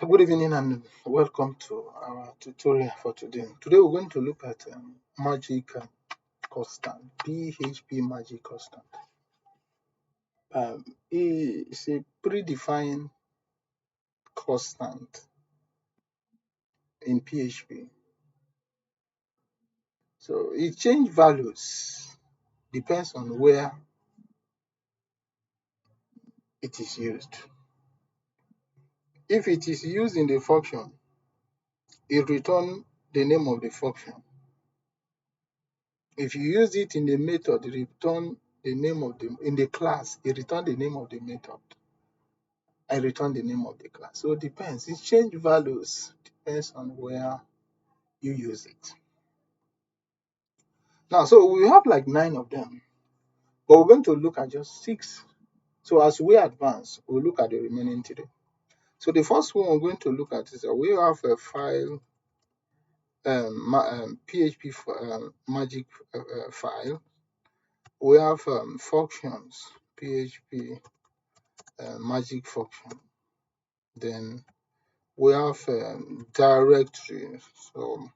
Good evening and welcome to our tutorial for today. Today we're going to look at magic constant, PHP magic constant. It's a predefined constant in PHP. So it changes values depends on where it is used. If it is used in the function, it returns the name of the function. If you use it in the method, it return the name of in the class, it return the name of the method. I return the name of the class. So it depends. It change values depends on where you use it. Now, so we have like 9 of them, but we're going to look at just 6. So as we advance, we'll look at the remaining 3. So the first one we're going to look at is that we have a file, PHP magic file. We have functions, PHP magic function. Then we have directory. So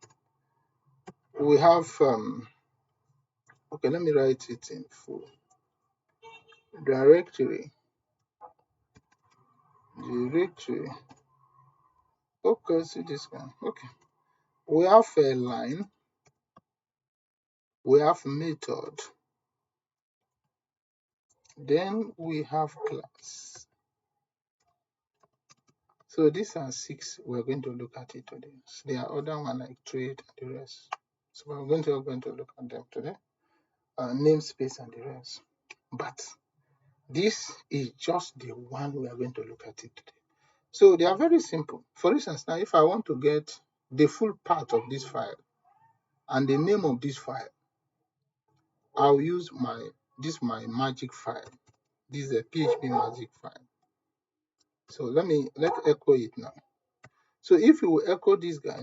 we have okay, let me write it in full. Directory. Okay, see this one. Okay. We have a line. We have method. Then we have class. So these are 6 we're going to look at it today. So there are other ones like trade and the rest. So we're going to look at them today. Namespace and the rest. But this is just the one we are going to look at it today. So they are very simple. For instance, now if I want to get the full path of this file and the name of this file, I'll use my magic file. This is a PHP magic file. So let's echo it now. So if we echo this guy,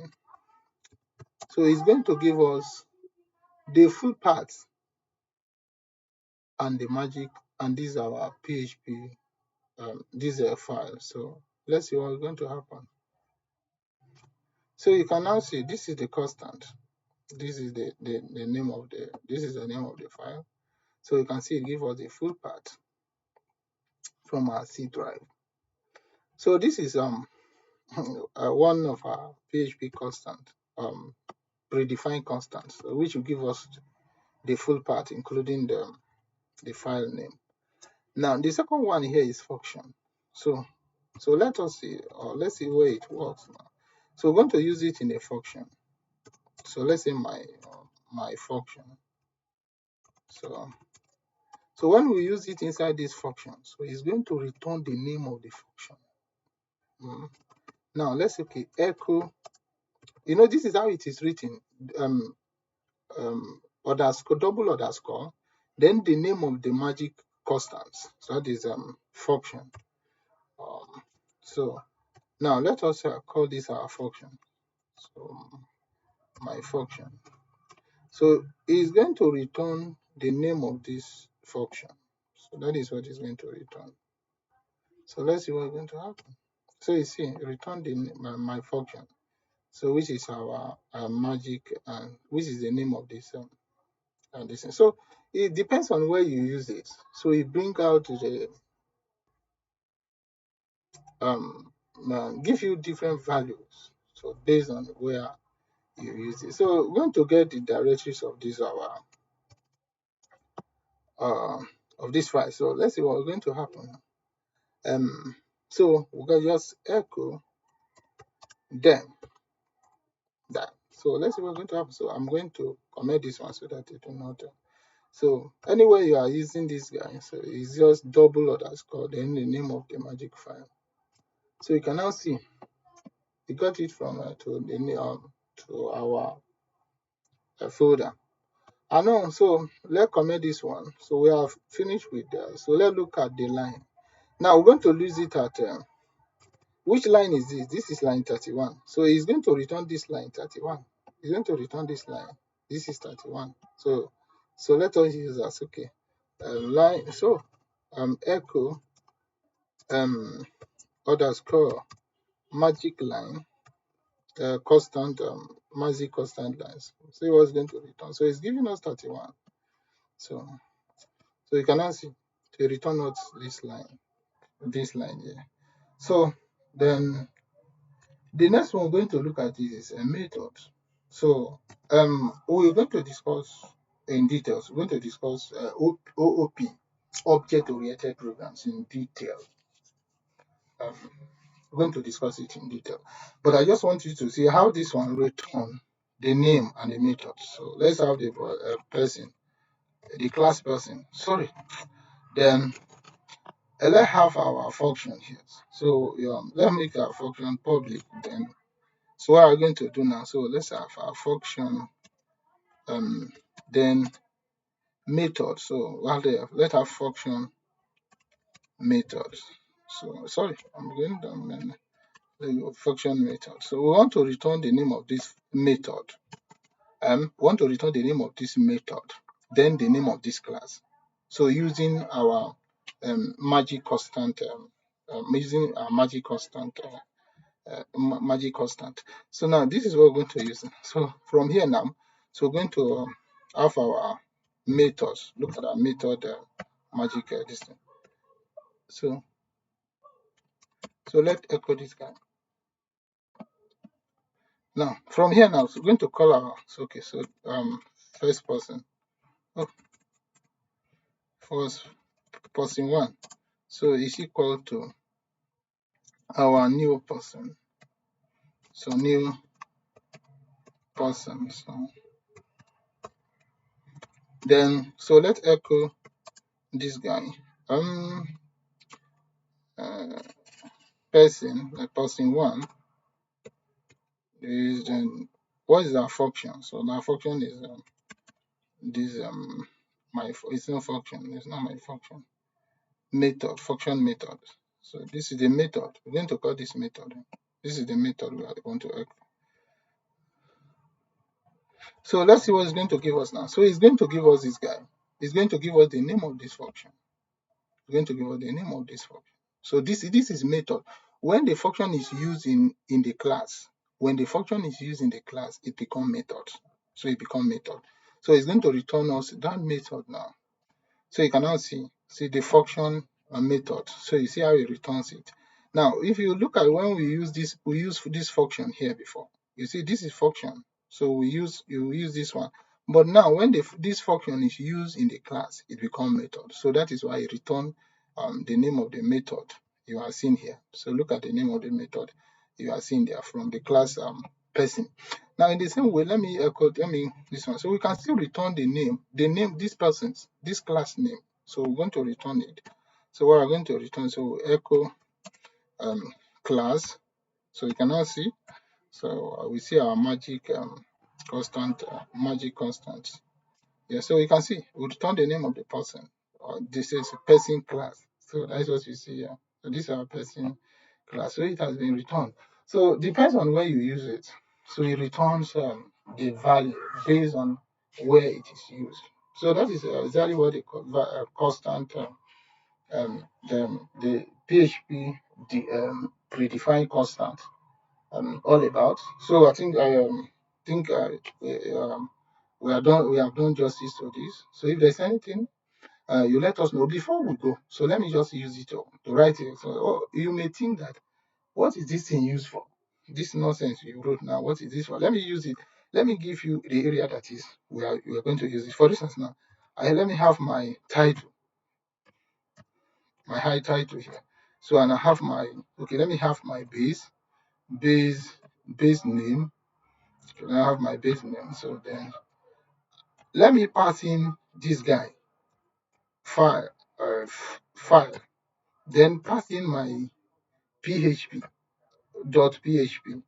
so it's going to give us the full path and the magic, and this is our PHP this is a file. So let's see what's going to happen. So you can now see this is the constant. This is the name of the file. So you can see it gives us the full path from our C drive. So this is one of our PHP constant, predefined constants, which will give us the full path, including the file name. Now the second one here is function. So let us see, or let's see where it works now. So we're going to use it in a function. So let's say my function. So when we use it inside this function, so it's going to return the name of the function. Now let's say, okay, echo. This is how it is written. Underscore, double underscore, then the name of the magic constants. So that is function. So now let us call this our function. So my function. So it's going to return the name of this function. So that is what it's going to return. So let's see what's going to happen. So you see, return my function. So which is our magic, and which is the name of this this. So it depends on where you use it. So it bring out the give you different values. So based on where you use it. So we're going to get the directories of this of this file. So let's see what's going to happen. So we're going to just echo them that. So let's see what's going to happen. So I'm going to comment this one so that it will not. So anywhere you are using this guy, so it's just double underscore then the name of the magic file. So you can now see we got it from to our folder. And now, so let's comment this one. So we have finished with that. So let's look at the line. Now we're going to use it at which line is this? This is line 31. So it's going to return this line 31. It's going to return this line. This is 31. So let us use that. Okay. Line. So echo underscore magic line, constant, magic constant lines. See what's going to return. So it's giving us 31. So you can now see to return out this line here. So then the next one we're going to look at is a method. So we're going to discuss in details. We're going to discuss OOP, object-oriented programs, in detail. Um, we're going to discuss it in detail. But I just want you to see how this one return the name and the method. So let's have the person, the class person. Sorry. Then let's have our function here. So let's make our function public. Then so what are we going to do now? So let's have our function, then method. So let's have function method. So sorry, I'm going down. Then the function method. So we want to return the name of this method. We want to return the name of this method, then the name of this class. So using our magic constant, using our magic constant, magic constant. So now this is what we're going to use. So from here now, so we're going to have our methods. Look at our method, magic this thing. So let's echo this guy. Now from here now, so we're going to call our so first person. Oh, first person one. So is equal to our new person. So new person. So then let's echo this guy. Person one is then what is our function? So our function is this it's not function, it's not my function. Method, function method. So this is the method. We're going to call this method. This is the method we are going to echo. So let's see what it's going to give us now. So it's going to give us this guy. It's going to give us the name of this function. It's going to give us the name of this function. So this is method. When the function is used in the class, when the function is used in the class, it becomes method. So it becomes method. So it's going to return us that method now. So you can now see the function and method. So you see how it returns it. Now, if you look at when we use this function here before. You see this is function. So you use this one. But now when this function is used in the class, it becomes method. So that is why it returns the name of the method you are seeing here. So look at the name of the method you are seeing there from the class person. Now in the same way, let me this one. So we can still return the name, this person's, this class name. So we're going to return it. So what we're going to return, so we echo class. So you can now see. So we see our magic constant, magic constants. Yeah, so you can see we return the name of the person. This is person class. So that's what you see here. So this is our person class. So it has been returned. So depends on where you use it. So it returns the value based on where it is used. So that is exactly what they call constant, the PHP, the predefined constant, all about. So I think we have done justice to this. So if there's anything, you let us know before we go. So let me just use it to write it. So you may think that what is this thing used for? This nonsense you wrote now, what is this for? Let me use it. Let me give you the area that is we are going to use it. For instance, now, let me have my title, my high title here. So and I have my let me have my base base name. So I have my base name. So then let me pass in this guy file, file. Then pass in my PHP dot PHP.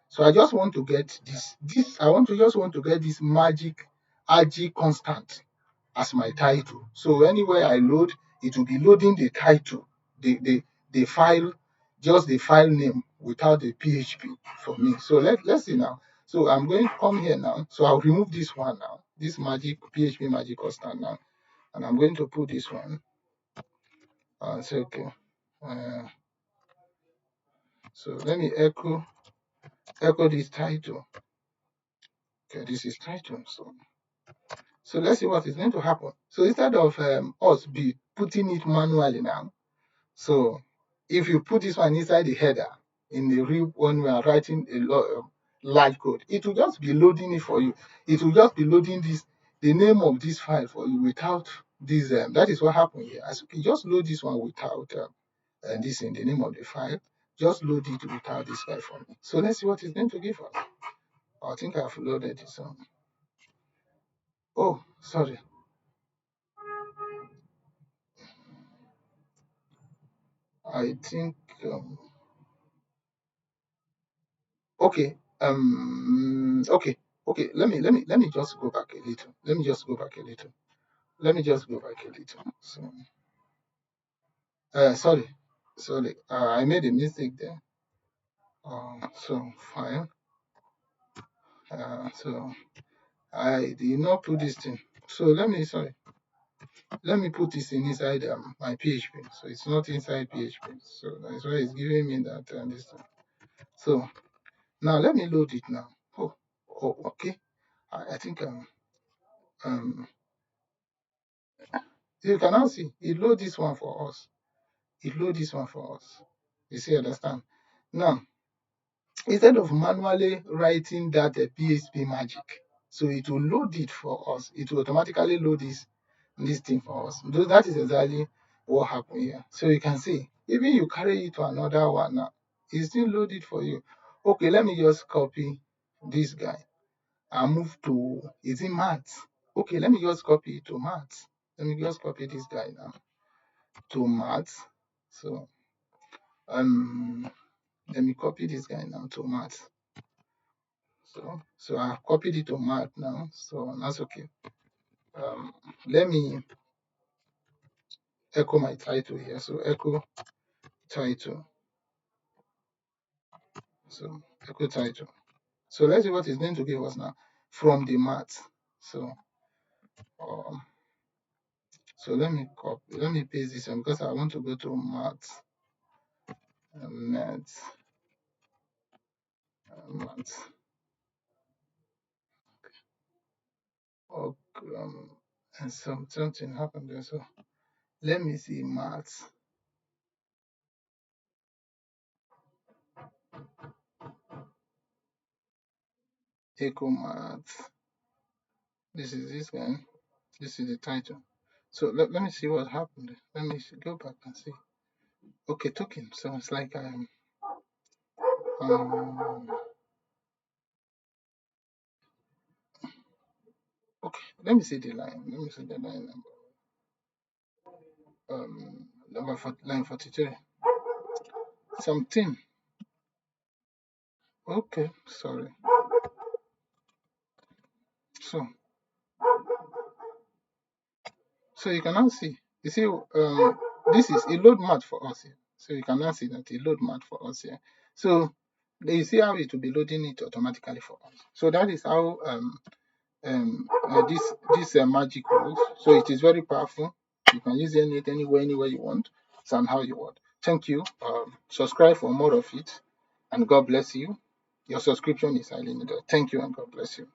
So I just want to get just want to get this magic RG constant as my title. So anywhere I load, it will be loading the title, the file, just the file name without the PHP for me. So let's see now. So I'm going to come here now. So I'll remove this one now, this magic PHP magic constant now, and I'm going to put this one. Say okay. Uh, So let me echo this title. Okay, this is title. So let's see what is going to happen. So instead of us be putting it manually now, so if you put this one inside the header in the real when we are writing a large code, it will just be loading it for you. It will just be loading the name of this file for you without this. That is what happened here. As you just load this one without this in the name of the file. Just load it without this file for me. So let's see what it's going to give us. I think I've loaded this one. Oh, sorry. I think okay. Okay. Let me just go back a little. Let me just go back a little. Let me just go back a little. So sorry. I made a mistake there. So file. So I did not put this thing. So let me put this in inside my PHP. So it's not inside PHP. So that's why it's giving me that this thing. So now let me load it now. Okay. I think you can now see it load this one for us. It load this one for us. You see, understand? Now, instead of manually writing that PHP Magic, so it will load it for us. It will automatically load this thing for us. That is exactly what happened here. So you can see, even you carry it to another one now, it's still loaded for you. Okay, let me just copy this guy and move to, is it maths? Okay, let me just copy it to maths. Let me just copy this guy now to maths. So let me copy this guy now to maths. So I've copied it to math now, so that's okay. Let me echo my title here. So echo title. So echo title. So let's see what it's going to give us now from the math. So so let me paste this one because I want to go to math. Math. Okay, and something happened there. So let me see math. Echo math. This is this guy. This is the title. So let me see what happened. Let me go back and see. Okay, token. So it's like okay, let me see the line. Let me see the line number line 43. Something. Okay, sorry. So you can now see. You see, this is a load math for us here. So you can now see that a load math for us here. So you see how it will be loading it automatically for us. So that is how this magic works. So it is very powerful. You can use it anywhere you want, somehow you want. Thank you. Subscribe for more of it, and God bless you. Your subscription is highly needed. Thank you, and God bless you.